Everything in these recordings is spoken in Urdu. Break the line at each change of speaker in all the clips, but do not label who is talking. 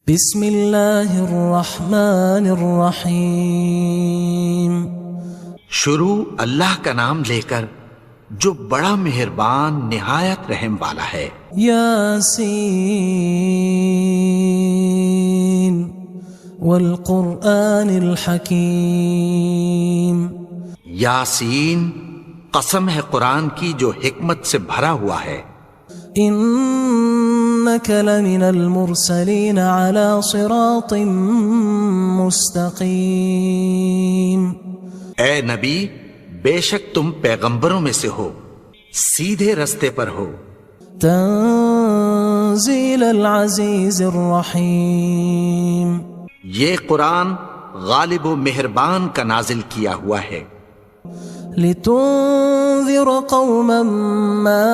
بسم اللہ الرحمن الرحیم۔
شروع اللہ کا نام لے کر جو بڑا مہربان نہایت رحم والا ہے۔
یاسین والقرآن الحکیم۔
یاسین، قسم ہے قرآن کی جو حکمت سے بھرا ہوا ہے۔
انک لمن المرسلین علی صراط مستقیم۔
اے نبی، بے شک تم پیغمبروں میں سے ہو، سیدھے رستے پر ہو۔
تنزیل العزیز الرحیم۔
یہ قرآن غالب و مہربان کا نازل کیا ہوا ہے۔
لتنذر قوما ما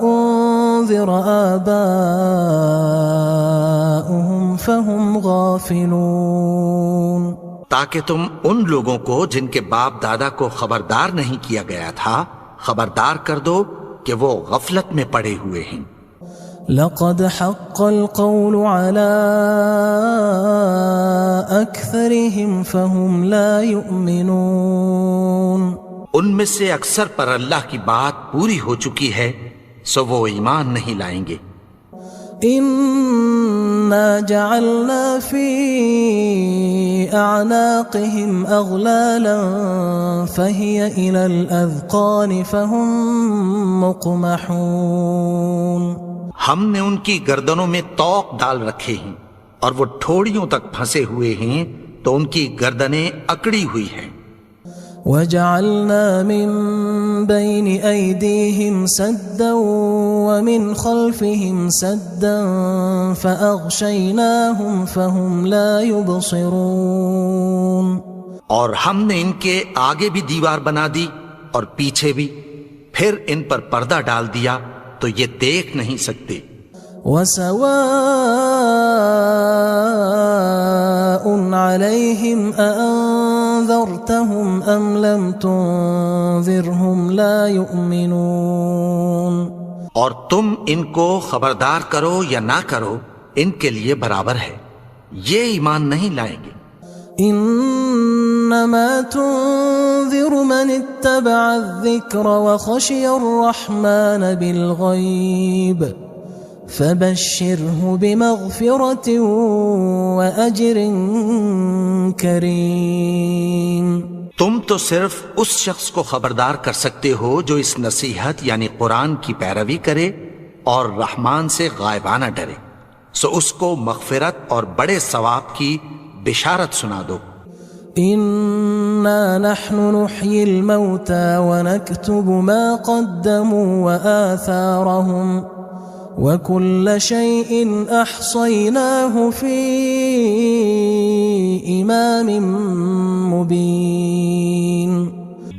انذر آباؤهم فهم غافلون۔
تاکہ تم ان لوگوں کو جن کے باپ دادا کو خبردار نہیں کیا گیا تھا خبردار کر دو کہ وہ غفلت میں پڑے ہوئے ہیں۔
لقد حق القول على أكثرهم فهم لا يؤمنون۔
ان میں سے اکثر پر اللہ کی بات پوری ہو چکی ہے سو وہ ایمان نہیں لائیں گے۔
إنا جعلنا في أعناقهم أغلالا فهي إلى الأذقان فهم مقمحون۔
ہم نے ان کی گردنوں میں طوق ڈال رکھے ہیں اور وہ ٹھوڑیوں تک پھنسے ہوئے ہیں تو ان کی گردنیں اکڑی ہوئی ہیں۔
وَجَعَلْنَا مِن بَيْنِ أَيْدِيهِمْ سَدًّا وَمِنْ خَلْفِهِمْ سَدًّا فَأَغْشَيْنَاهُمْ فَهُمْ لَا يُبْصِرُونَ۔
اور ہم نے ان کے آگے بھی دیوار بنا دی اور پیچھے بھی، پھر ان پر پردہ ڈال دیا تو یہ دیکھ نہیں سکتے۔ وَسَوَاءٌ عَلَيْهِمْ أَأَنذَرْتَهُمْ أَمْ لَمْ تُنذِرْهُمْ لَا يُؤْمِنُونَ۔ اور تم ان کو خبردار کرو یا نہ کرو ان کے لیے برابر ہے، یہ ایمان نہیں لائیں گے۔
انما تنذر من اتبع الذکر وخشی الرحمن بالغیب فبشره بمغفرة وأجر کریم۔
تم تو صرف اس شخص کو خبردار کر سکتے ہو جو اس نصیحت یعنی قرآن کی پیروی کرے اور رحمان سے غائبانہ ڈرے، سو اس کو مغفرت اور بڑے ثواب کی بشارت سنا دو۔
انا نحن نحيي الموتى ونكتب ما قدموا وآثارهم وكل شيء احصيناه في امام مبين۔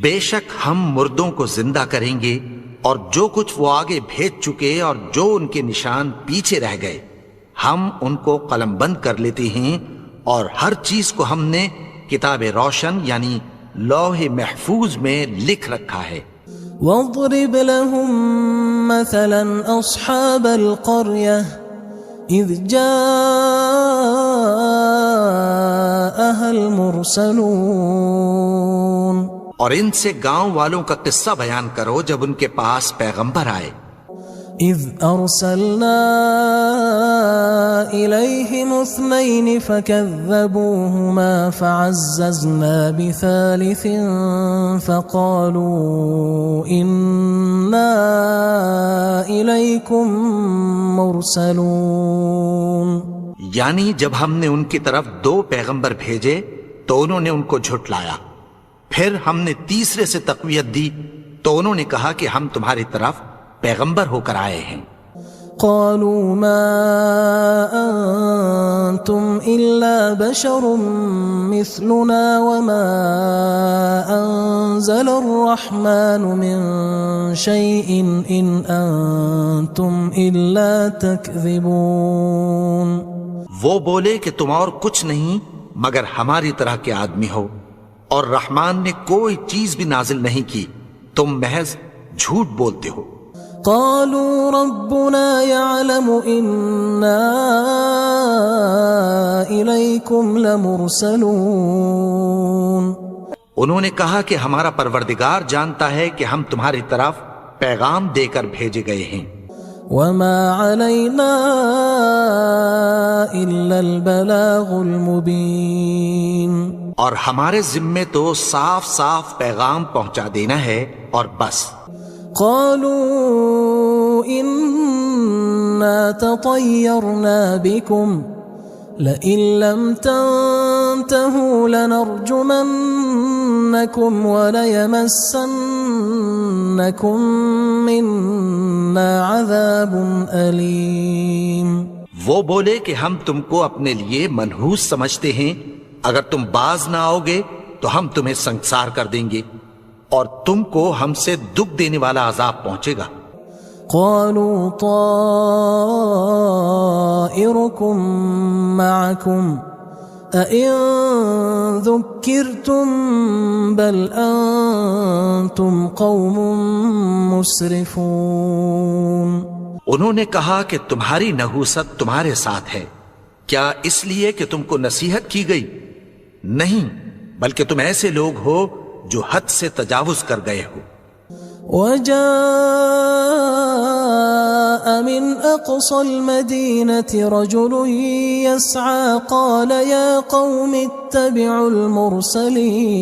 بے شک ہم مردوں کو زندہ کریں گے اور جو کچھ وہ آگے بھیج چکے اور جو ان کے نشان پیچھے رہ گئے ہم ان کو قلم بند کر لیتے ہیں، اور ہر چیز کو ہم نے کتاب روشن یعنی لوح محفوظ میں لکھ رکھا ہے۔
واضرب لهم مثلا اصحاب القرية اذ جاءها المرسلون۔
اور ان سے گاؤں والوں کا قصہ بیان کرو جب ان کے پاس پیغمبر آئے۔
اذ ارسلنا الیہم اثنین فکذبوہما فعززنا بثالث فقالوا انا الیکم مرسلون۔
یعنی جب ہم نے ان کی طرف 2 پیغمبر بھیجے تو انہوں نے ان کو جھٹلایا، پھر ہم نے تیسرے سے تقویت دی تو انہوں نے کہا کہ ہم تمہاری طرف پیغمبر ہو کر آئے ہیں۔
قالوا ما انتم الا بشر مثلنا وما انزل الرحمن من شيء ان انتم الا تكذبون۔
وہ بولے کہ تم اور کچھ نہیں مگر ہماری طرح کے آدمی ہو، اور رحمان نے کوئی چیز بھی نازل نہیں کی، تم محض جھوٹ بولتے ہو۔
قالوا ربنا يعلم إنا إليكم لمرسلون.
انہوں نے کہا کہ ہمارا پروردگار جانتا ہے کہ ہم تمہاری طرف پیغام دے کر بھیجے گئے ہیں.
وما علينا إلا البلاغ المبين.
اور ہمارے ذمے تو صاف صاف پیغام پہنچا دینا ہے اور بس.
قالوا إنا تطيرنا بكم لئن لم تنتهوا لنرجمنكم وليمسنكم منا عذاب أليم.
وہ بولے کہ ہم تم کو اپنے لیے منحوس سمجھتے ہیں، اگر تم باز نہ آؤ گے تو ہم تمہیں سنسار کر دیں گے اور تم کو ہم سے دکھ دینے والا عذاب پہنچے گا.
قالوا طائركم معكم أئن ذكرتم بل أنتم قوم مسرفون.
انہوں نے کہا کہ تمہاری نحوست تمہارے ساتھ ہے، کیا اس لیے کہ تم کو نصیحت کی گئی؟ نہیں، بلکہ تم ایسے لوگ ہو جو حد سے تجاوز کر گئے ہو.
وجاء من أقصى المدينة رجل يسعى قال يا قوم اتبعوا المرسلين.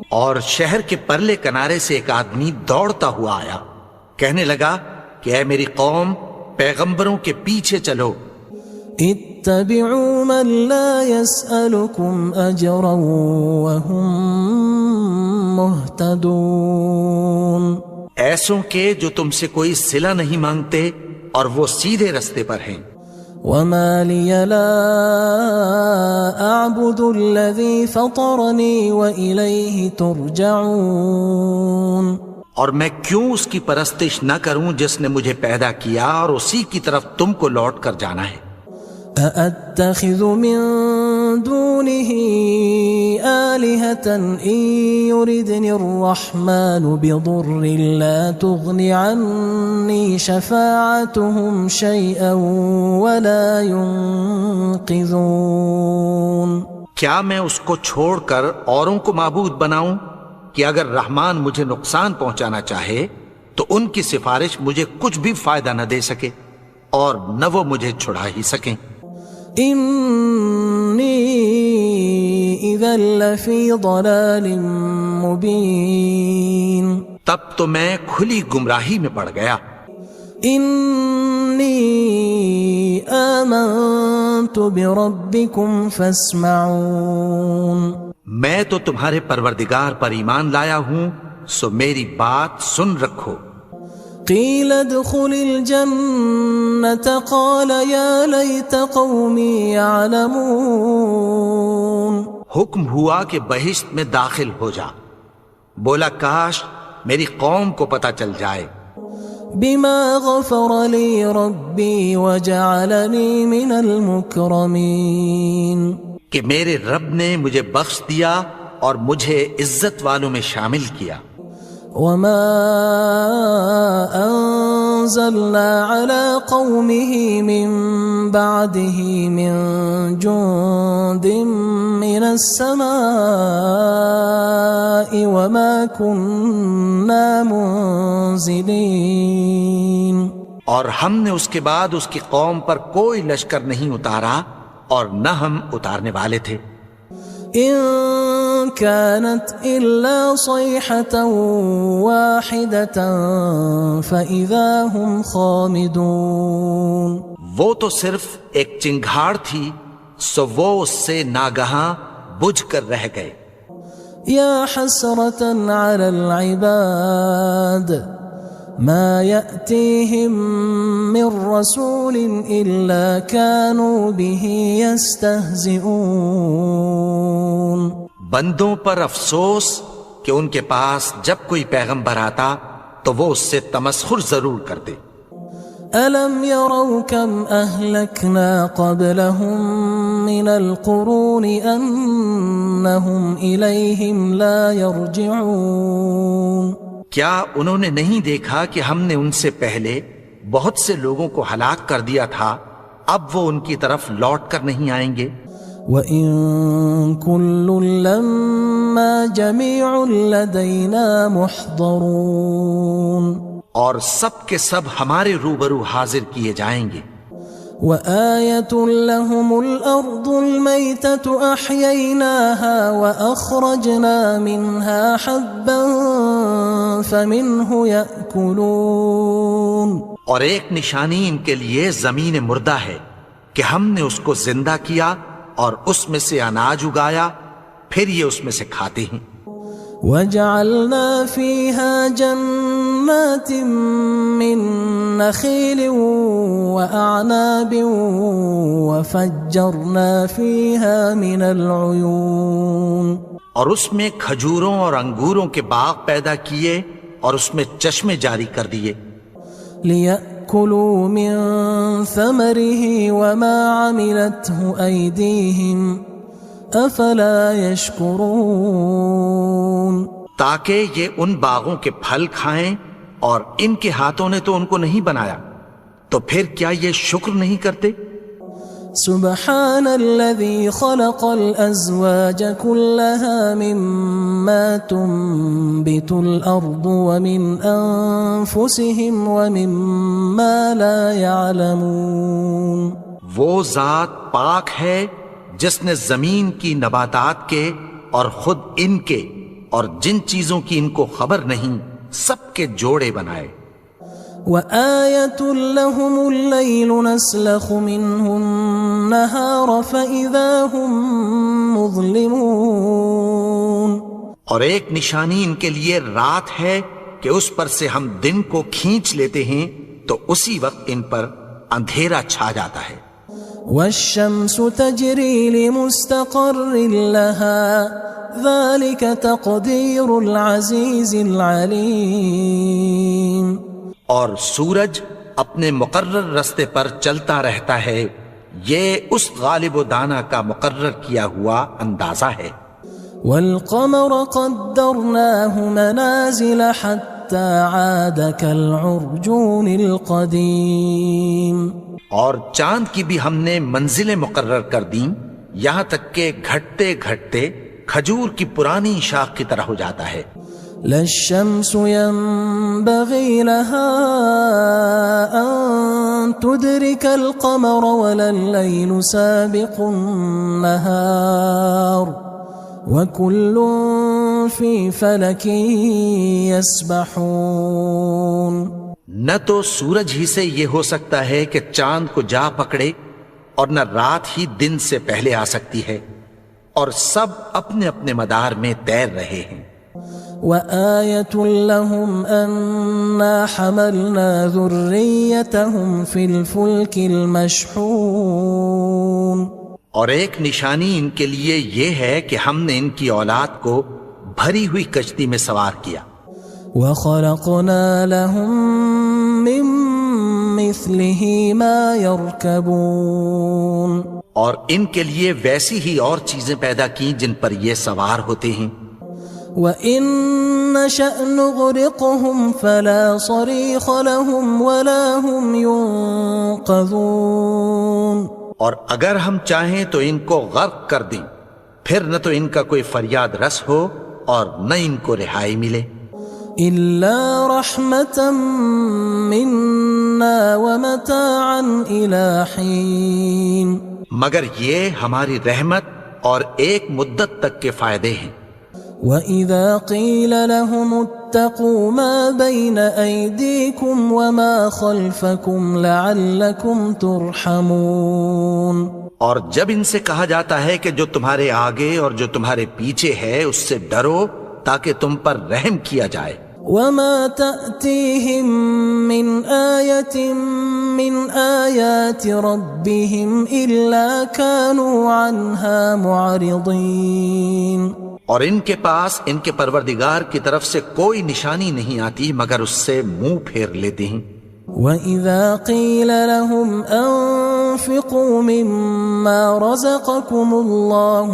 اور شہر کے پرلے کنارے سے ایک آدمی دوڑتا ہوا آیا، کہنے لگا کہ اے میری قوم، پیغمبروں کے پیچھے چلو.
اتبعوا من لا يسألكم أجرا وهم مهتدون.
ایسوں کے جو تم سے کوئی صلہ نہیں مانگتے اور وہ سیدھے رستے پر ہیں.
وما لي لا أعبد الذي فطرني وإليه ترجعون.
اور میں کیوں اس کی پرستش نہ کروں جس نے مجھے پیدا کیا اور اسی کی طرف تم کو لوٹ کر جانا ہے.
أأتخذ من دونه آلهة إن يردني الرحمن بضر لا تغن عني شفاعتهم شيئا ولا ينقذون.
کیا میں اس کو چھوڑ کر اوروں کو معبود بناؤں کہ اگر رحمان مجھے نقصان پہنچانا چاہے تو ان کی سفارش مجھے کچھ بھی فائدہ نہ دے سکے اور نہ وہ مجھے چھڑا ہی سکیں.
إني إذا لفي ضلال مبين.
تب تو میں کھلی گمراہی میں پڑ گیا.
إني آمنت بربكم فاسمعون.
میں تو تمہارے پروردگار پر ایمان لایا ہوں، سو میری بات سن رکھو.
قيل ادخل الجنة قال يا ليت قومي يعلمون.
حکم ہوا کہ بہشت میں داخل ہو جا. بولا کاش میری قوم کو پتہ چل جائے.
بما غفر لي ربي وجعلني من المكرمين.
کہ میرے رب نے مجھے بخش دیا اور مجھے عزت والوں میں شامل کیا.
وما أنزلنا على قومه من بعده من جند من السماء وما كنا منزلين.
اور ہم نے اس کے بعد اس کی قوم پر کوئی لشکر نہیں اتارا اور نہ ہم اتارنے والے تھے.
إن كانت إلا صيحة واحدة فإذا هم خامدون.
وہ تو صرف ایک چنگھاڑ تھی، سو وہ اس سے ناگہاں بجھ کر رہ گئے.
يا حسرة على العباد ما يأتيهم من رسول إلا كانوا به يستهزئون.
بندوں پر افسوس کہ ان کے پاس جب کوئی پیغمبر آتا تو وہ اس سے تمسخر ضرور کرتے.
ألم يروا كم أهلكنا قبلهم من القرون أنهم إليهم لا يرجعون.
کیا انہوں نے نہیں دیکھا کہ ہم نے ان سے پہلے بہت سے لوگوں کو ہلاک کر دیا تھا، اب وہ ان کی طرف لوٹ کر نہیں آئیں گے؟
وَإِن كُلٌّ لَمَّا جَمِيعٌ لَدَيْنَا مُحْضَرُونَ،
اور سب کے سب ہمارے روبرو حاضر کیے جائیں گے۔
وَآيَةٌ لَهُمُ الْأَرْضُ الْمَيْتَةُ أَحْيَيْنَاهَا وَأَخْرَجْنَا مِنْهَا حَبًّا فَمِنْهُ يَأْكُلُونَ،
اور ایک نشانی ان کے لیے زمین مردہ ہے کہ ہم نے اس کو زندہ کیا اور اس میں سے اناج اگایا، پھر یہ اس میں سے کھاتے ہیں۔
وَجَعَلْنَا فِيهَا جَنَّاتٍ مِّن نَخِيلٍ وَأَعْنَابٍ وَفَجَّرْنَا فِيهَا مِنَ الْعُيُونِ،
اور اس میں کھجوروں اور انگوروں کے باغ پیدا کیے اور اس میں چشمے جاری کر دیے،
لِيَأْكُلُوا مِن ثَمَرِهِ وَمَا عَمِلَتْهُ أَيْدِيهِمْ أَفَلَا يَشْكُرُونَ،
تاکہ یہ ان باغوں کے پھل کھائیں، اور ان کے ہاتھوں نے تو ان کو نہیں بنایا، تو پھر کیا یہ شکر نہیں کرتے؟
سبحان الذي خلق الأزواج كلها مما تنبت الأرض ومن أنفسهم ومما لا يعلمون،
وہ ذات پاک ہے جس نے زمین کی نباتات کے اور خود ان کے اور جن چیزوں کی ان کو خبر نہیں سب کے جوڑے بنائے۔
وَآيَةٌ لَهُمُ اللَّيْلُ نَسْلَخُ مِنْهُ النَّهَارَ فَإِذَا هُمْ مُظْلِمُونَ،
اور ایک نشانی ان کے لیے رات ہے کہ اس پر سے ہم دن کو کھینچ لیتے ہیں تو اسی وقت ان پر اندھیرا چھا جاتا ہے۔
وَالشَّمْسُ تَجْرِي لِمُسْتَقَرٍّ لَهَا ذَلِكَ تَقْدِيرُ الْعَزِيزِ الْعَلِيمِ،
اور سورج اپنے مقرر رستے پر چلتا رہتا ہے، یہ اس غالب و دانا کا مقرر کیا ہوا اندازہ ہے۔
وَالْقَمَرَ قَدَّرْنَاهُ مَنَازِلَ حَتَّى عَادَ كَالْعُرْجُونِ الْقَدِيمِ،
اور چاند کی بھی ہم نے منزلیں مقرر کر دیں، یہاں تک کہ گھٹتے گھٹتے کھجور کی پرانی شاخ کی طرح ہو جاتا ہے۔
لا الشمس ينبغي لها أن تدرك القمر ولا الليل سابق النهار وكل في فلك يسبحون،
نہ تو سورج ہی سے یہ ہو سکتا ہے کہ چاند کو جا پکڑے، اور نہ رات ہی دن سے پہلے آ سکتی ہے، اور سب اپنے اپنے مدار میں تیر رہے ہیں۔
وَآيَةٌ لَهُمْ أَنَّا حَمَلْنَا ذُرِّيَّتَهُمْ فِي الْفُلْكِ الْمَشْحُونِ،
اور ایک نشانی ان کے لیے یہ ہے کہ ہم نے ان کی اولاد کو بھری ہوئی کشتی میں سوار کیا۔
وَخَلَقْنَا لَهُم مِّن مِّثْلِهِ مَا يَرْكَبُونَ،
اور ان کے لیے ویسی ہی اور چیزیں پیدا کی جن پر یہ سوار ہوتے ہیں۔
وَإِن نَّشَأْ نُغْرِقْهُمْ فَلَا صَرِيخَ لَهُمْ وَلَا هُمْ يُنقَذُونَ،
اور اگر ہم چاہیں تو ان کو غرق کر دیں، پھر نہ تو ان کا کوئی فریاد رس ہو اور نہ ان کو رہائی ملے۔
إِلَّا رَحْمَةً مِّنَّا وَمَتَاعًا إِلَى حِينٍ،
مگر یہ ہماری رحمت اور ایک مدت تک کے فائدے ہیں۔
وَإِذَا قِيلَ لَهُمُ اتَّقُوا مَا بَيْنَ أَيْدِيكُمْ وَمَا خَلْفَكُمْ لَعَلَّكُمْ تُرْحَمُونَ،
اور جب ان سے کہا جاتا ہے کہ جو تمہارے آگے اور جو تمہارے پیچھے ہے اس سے ڈرو تاکہ تم پر رحم کیا جائے۔
وَمَا تَأْتِيهِم مِّنْ آيَةٍ مِّنْ آيَاتِ رَبِّهِمْ إِلَّا كَانُوا عَنْهَا مُعْرِضِينَ،
اور ان کے پاس ان کے پروردگار کی طرف سے کوئی نشانی نہیں آتی مگر اس سے منہ پھیر لیتے ہیں۔
وَإِذَا قِيلَ لَهُمْ أَنفِقُوا مِمَّا رَزَقَكُمُ اللَّهُ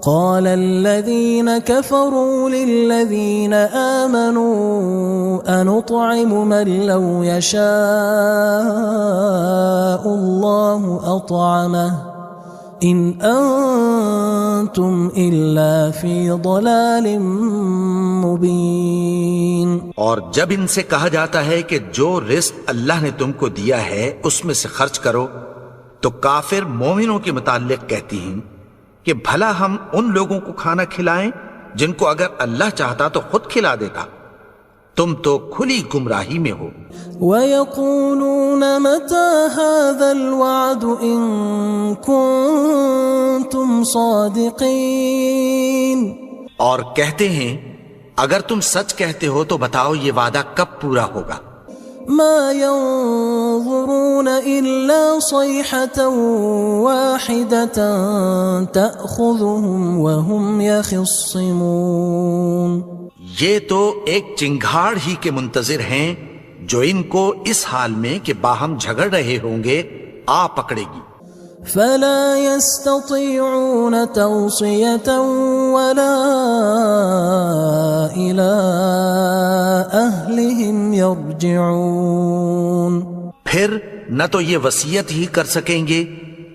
قال الذين كفروا للذين آمنوا أنطعم من لو يشاء الله أطعمه إن أنتم إلا في ضلال مبين۔
اور جب ان سے کہا جاتا ہے کہ جو رزق اللہ نے تم کو دیا ہے اس میں سے خرچ کرو، تو کافر مومنوں کے متعلق کہتی ہیں کہ بھلا ہم ان لوگوں کو کھانا کھلائیں جن کو اگر اللہ چاہتا تو خود کھلا دیتا، تم تو کھلی گمراہی میں ہو۔
وَيَقُولُونَ مَتَى هَذَا الْوَعْدُ إِن كُنتُمْ صَادِقِينَ،
اور کہتے ہیں اگر تم سچ کہتے ہو تو بتاؤ یہ وعدہ کب پورا ہوگا۔
ما ينظرون إلا صيحة واحدة تأخذهم وهم يخصمون،
یہ تو ایک چنگھاڑ ہی کے منتظر ہیں جو ان کو اس حال میں کہ باہم جھگڑ رہے ہوں گے آ پکڑے گی۔
فلا يستطيعون توصية ولا إلى أهلهم يرجعون،
پھر نہ تو یہ وصیت ہی کر سکیں گے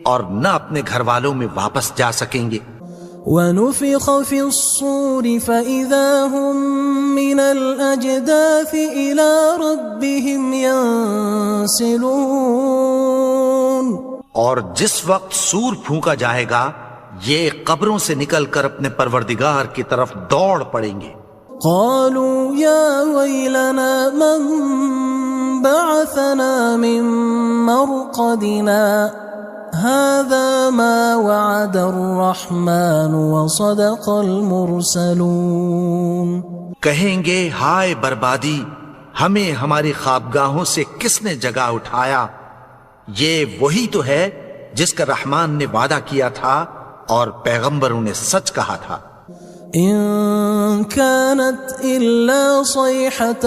اور نہ اپنے گھر والوں میں واپس جا سکیں گے۔
ونفخ في الصور فإذا هم من الأجداث إلى ربهم ينسلون،
اور جس وقت سور پھونکا جائے گا یہ قبروں سے نکل کر اپنے پروردگار کی طرف دوڑ پڑیں گے۔
قالوا يا ويلنا من بعثنا من مرقدنا هذا ما وعد الرحمن وصدق المرسلون،
کہیں گے ہائے بربادی، ہمیں ہماری خوابگاہوں سے کس نے جگا اٹھایا، یہ وہی تو ہے جس کا رحمان نے وعدہ کیا تھا اور پیغمبروں نے سچ کہا تھا۔
إن كانت إلا صيحة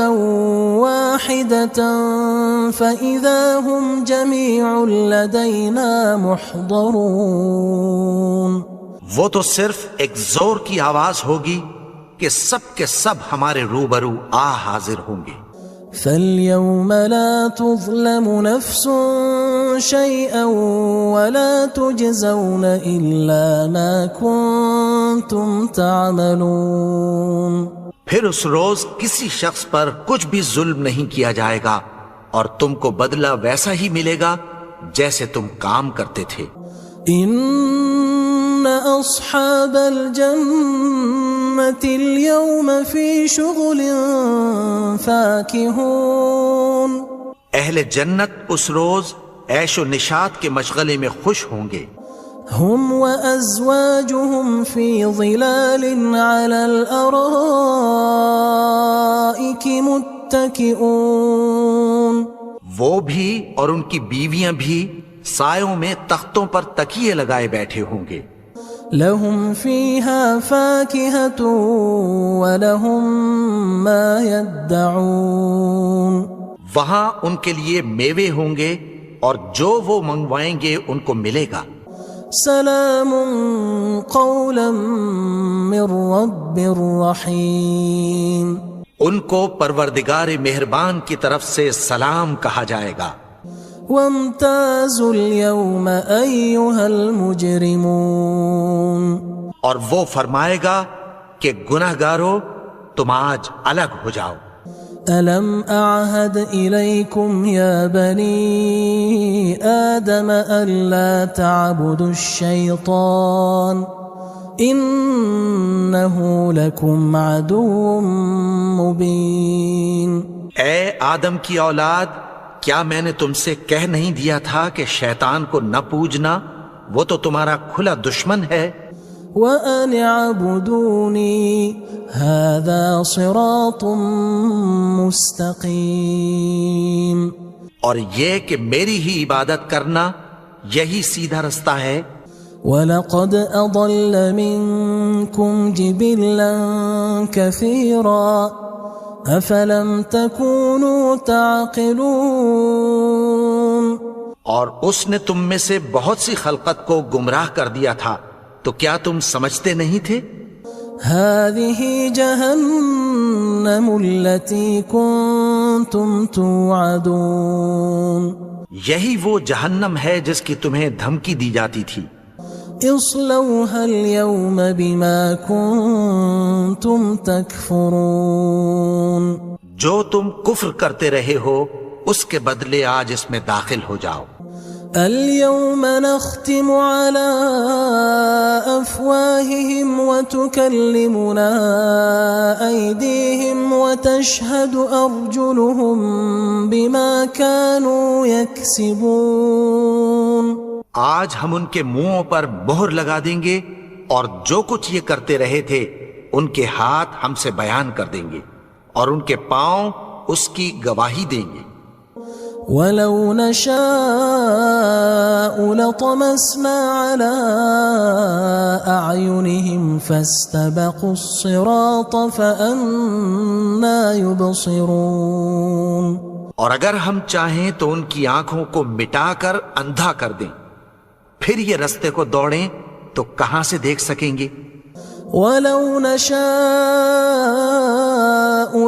واحدة فإذا هم جميع لدينا محضرون،
وہ تو صرف ایک زور کی آواز ہوگی کہ سب کے سب ہمارے روبرو آ حاضر ہوں گے۔
فاليوم لا تظلم نفس شيئا ولا تجزون إلا ما كنتم تعملون،
پھر اس روز کسی شخص پر کچھ بھی ظلم نہیں کیا جائے گا اور تم کو بدلہ ویسا ہی ملے گا جیسے تم کام کرتے تھے۔
إن أصحاب الجنة اليوم في شغل فاكهون،
اہل جنت اس روز عیش و نشاط کے مشغلے میں خوش ہوں گے۔
هم وأزواجهم في ظلال على الأرائك متكئون،
وہ بھی اور ان کی بیویاں بھی سایوں میں تختوں پر تکیے لگائے بیٹھے ہوں گے۔
لهم فيها فاكهة ولهم ما يدعون،
وہاں ان کے لیے میوے ہوں گے اور جو وہ منگوائیں گے ان کو ملے گا۔
سلام قولا من رب رحیم،
ان کو پروردگار مہربان کی طرف سے سلام کہا جائے گا۔
وامتازوا اليوم أيها المجرمون،
اور وہ فرمائے گا کہ گناہگارو تم آج الگ ہو جاؤ۔
ألم أعهد إليكم يا بني آدم ألا تعبدوا الشيطان إنه لكم عدو مبين۔
اے آدم کی اولاد، کیا میں نے تم سے کہہ نہیں دیا تھا کہ شیطان کو نہ پوجنا، وہ تو تمہارا کھلا دشمن ہے۔
وَأَنِ اعْبُدُونِي هَذَا صِرَاطٌ مُسْتَقِيمٌ،
اور یہ کہ میری ہی عبادت کرنا یہی سیدھا رستہ ہے۔
وَلَقَدْ أَضَلَّ مِنْكُمْ جِبِلًّا كَثِيرًا أَفَلَمْ تَكُونُوا تَعْقِلُونَ،
اور اس نے تم میں سے بہت سی خلقت کو گمراہ کر دیا تھا، تو کیا تم سمجھتے نہیں تھے؟
هذه جهنم التي كنتم توعدون
یہی وہ جہنم ہے جس کی تمہیں دھمکی دی جاتی تھی.
اصلوها اليوم بما كنتم تكفرون
جو تم کفر کرتے رہے ہو اس کے بدلے آج اس میں داخل ہو جاؤ.
اليوم نختم على أفواههم وتكلمنا أيديهم وتشهد أرجلهم بما كانوا يكسبون.
آج ہم ان کے منہوں پر مہر لگا دیں گے اور جو کچھ یہ کرتے رہے تھے ان کے ہاتھ ہم سے بیان کر دیں گے اور ان کے پاؤں اس کی گواہی دیں گے.
وَلَوْ نَشَاءُ لَطَمَسْنَا عَلَىٰ أَعْيُنِهِمْ فَاسْتَبَقُوا الصِّرَاطَ فَأَنَّىٰ يُبْصِرُونَ.
اور اگر ہم چاہیں تو ان کی آنکھوں کو مٹا کر اندھا کر دیں، پھر یہ رستے کو دوڑیں تو کہاں سے دیکھ سکیں گے؟
وَلَوْ نَشَاءُ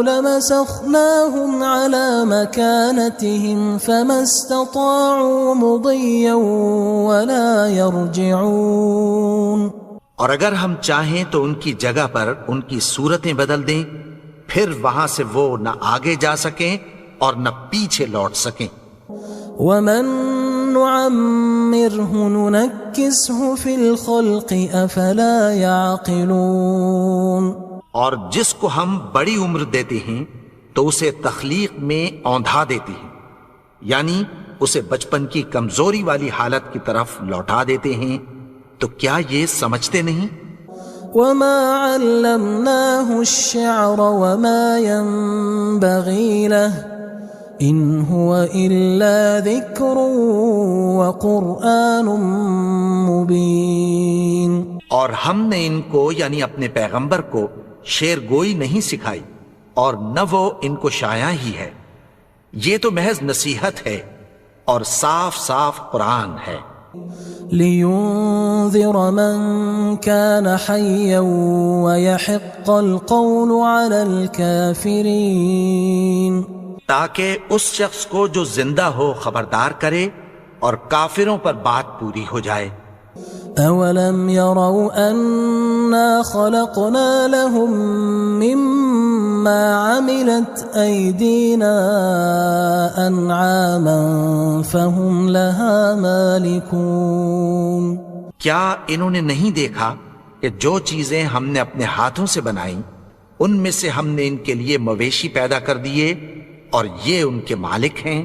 لَمَسَخْنَاهُمْ عَلَىٰ مَكَانَتِهِمْ فَمَا اسْتَطَاعُوا مُضِيًّا وَلَا يَرْجِعُونَ.
اور اگر ہم چاہیں تو ان کی جگہ پر ان کی صورتیں بدل دیں، پھر وہاں سے وہ نہ آگے جا سکیں اور نہ پیچھے لوٹ سکیں.
وَمَن نُعَمِّرْهُ نُنَكِّسْهُ فِي الْخَلْقِ أَفَلَا يَعْقِلُونَ.
اور جس کو ہم بڑی عمر دیتے ہیں تو اسے تخلیق میں اوندھا دیتے ہیں، یعنی اسے بچپن کی کمزوری والی حالت کی طرف لوٹا دیتے ہیں. تو کیا یہ سمجھتے نہیں؟
وَمَا عَلَّمْنَاهُ الشِّعْرَ وَمَا يَنبَغِي لَهُ إِنْ هُوَ إِلَّا ذِكْرٌ وَقُرْآنٌ مُبِينٌ.
اور ہم نے ان کو یعنی اپنے پیغمبر کو شعر گوئی نہیں سکھائی اور نہ وہ ان کو شایع ہی ہے، یہ تو محض نصیحت ہے اور صاف صاف قرآن ہے.
لِيُنذِرَ مَن كَانَ حَيًّا وَيَحِقَّ الْقَوْلُ عَلَى الْكَافِرِينَ.
تاکہ اس شخص کو جو زندہ ہو خبردار کرے اور کافروں پر بات پوری ہو جائے.
أَوَلَمْ يَرَوْا أَنَّا خَلَقْنَا لَهُم مِّمَّا عَمِلَتْ أَيْدِينَا أَنْعَامًا فَهُمْ لَهَا مَالِكُونَ.
کیا انہوں نے نہیں دیکھا کہ جو چیزیں ہم نے اپنے ہاتھوں سے بنائیں ان میں سے ہم نے ان کے لیے مویشی پیدا کر دیے اور یہ ان کے مالک ہیں.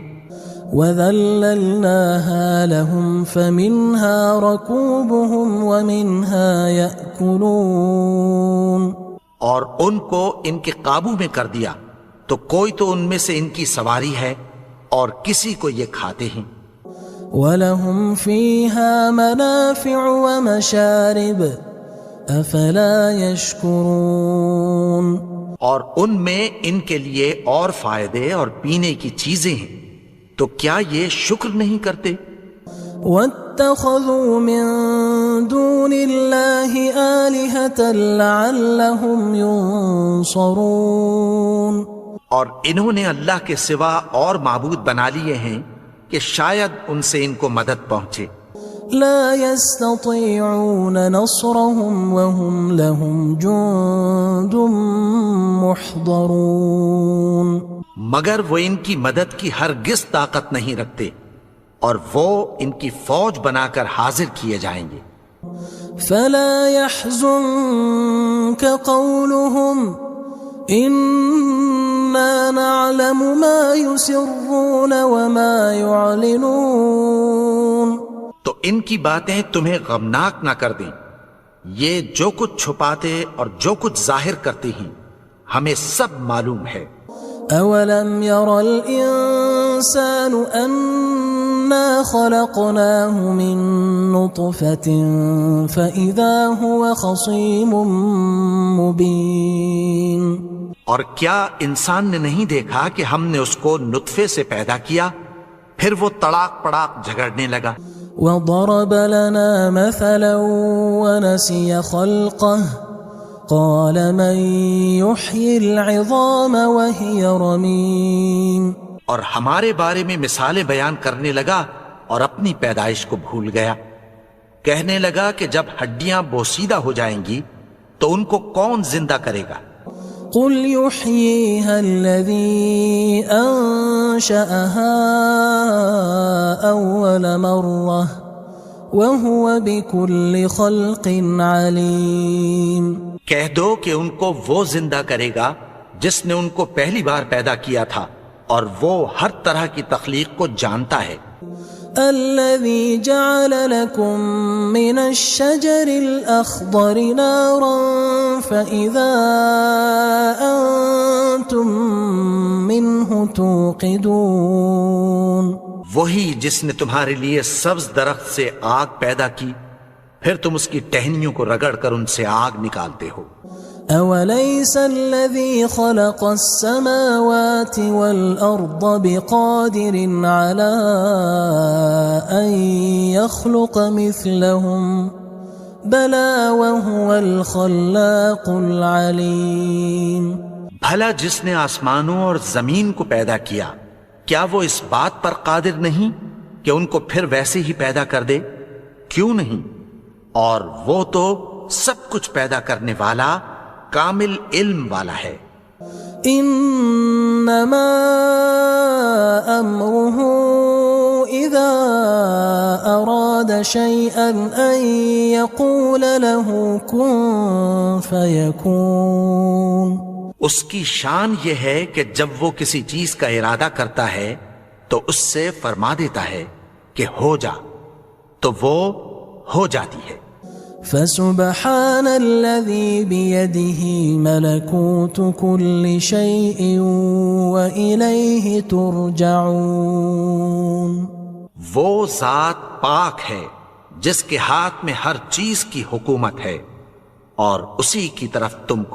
وَذَلَّلْنَاهَا لَهُمْ فَمِنْهَا رَكُوبُهُمْ وَمِنْهَا يَأْكُلُونَ.
اور ان کو ان کے قابو میں کر دیا تو کوئی تو ان میں سے ان کی سواری ہے اور کسی کو یہ کھاتے ہیں.
وَلَهُمْ فِيهَا مَنَافِعُ وَمَشَارِبُ أَفَلَا يَشْكُرُونَ.
اور ان میں ان کے لیے اور فائدے اور پینے کی چیزیں ہیں، تو کیا یہ شکر نہیں کرتے؟
وَاتَّخَذُوا مِن دُونِ اللَّهِ آلِهَةً لَعَلَّهُمْ يُنصَرُونَ. اور
انہوں نے اللہ کے سوا اور معبود بنا لیے ہیں کہ شاید ان سے ان کو مدد پہنچے.
لا يستطيعون نصرهم وهم لهم جند محضرون.
مگر وہ ان کی مدد کی ہرگز طاقت نہیں رکھتے اور وہ ان کی فوج بنا کر حاضر کیے جائیں گے.
فلا يحزنك قولهم إنا نعلم ما يسرون وما يعلنون.
تو ان کی باتیں تمہیں غمناک نہ کر دیں، یہ جو کچھ چھپاتے اور جو کچھ ظاہر کرتے ہیں ہمیں سب معلوم ہے.
أَوَلَمْ يَرَ الْإِنسَانُ أَنَّا خَلَقْنَاهُ مِن نُّطْفَةٍ فَإِذَا هُوَ خَصِيمٌ مُّبِينٌ.
اور کیا انسان نے نہیں دیکھا کہ ہم نے اس کو نطفے سے پیدا کیا، پھر وہ تڑاک پڑاک جھگڑنے لگا.
وضرب لنا مثلا ونسي خلقه قال من يحيي العظام وهي رميم.
اور ہمارے بارے میں مثالیں بیان کرنے لگا اور اپنی پیدائش کو بھول گیا. کہنے لگا کہ جب ہڈیاں بوسیدہ ہو جائیں گی تو ان کو کون زندہ کرے گا؟
قل يحييها الذي أنشأها أول مرة وهو بكل خلق عليم.
کہہ دو کہ ان کو وہ زندہ کرے گا جس نے ان کو پہلی بار پیدا کیا تھا اور وہ ہر طرح کی تخلیق کو جانتا ہے.
الذي جعل لكم من الشجر الأخضر نارا فإذا أنتم منه توقدون.
وہی جس نے تمہارے لیے سبز درخت سے آگ پیدا کی پھر تم اس کی ٹہنیوں کو رگڑ کر ان سے آگ نکالتے ہو.
أوليس الذي خلق السماوات والأرض بقادر على أن يخلق مثلهم بلى وهو الخلاق العليم.
بھلا جس نے آسمانوں اور زمین کو پیدا کیا کیا وہ اس بات پر قادر نہیں کہ ان کو پھر ویسے ہی پیدا کر دے؟ کیوں نہیں؟ اور وہ تو سب کچھ پیدا کرنے والا کامل علم والا ہے.
انما امره اذا اراد شيئا ان يقول له كن فيكون.
اس کی شان یہ ہے کہ جب وہ کسی چیز کا ارادہ کرتا ہے تو اس سے فرما دیتا ہے کہ ہو جا تو وہ ہو جاتی ہے.
فسبحان الذي بيده ملكوت كل شيء وإليه ترجعون.
وہ ذات پاک ہے جس کے ہاتھ میں ہر چیز کی حکومت ہے اور اسی کی طرف تم کو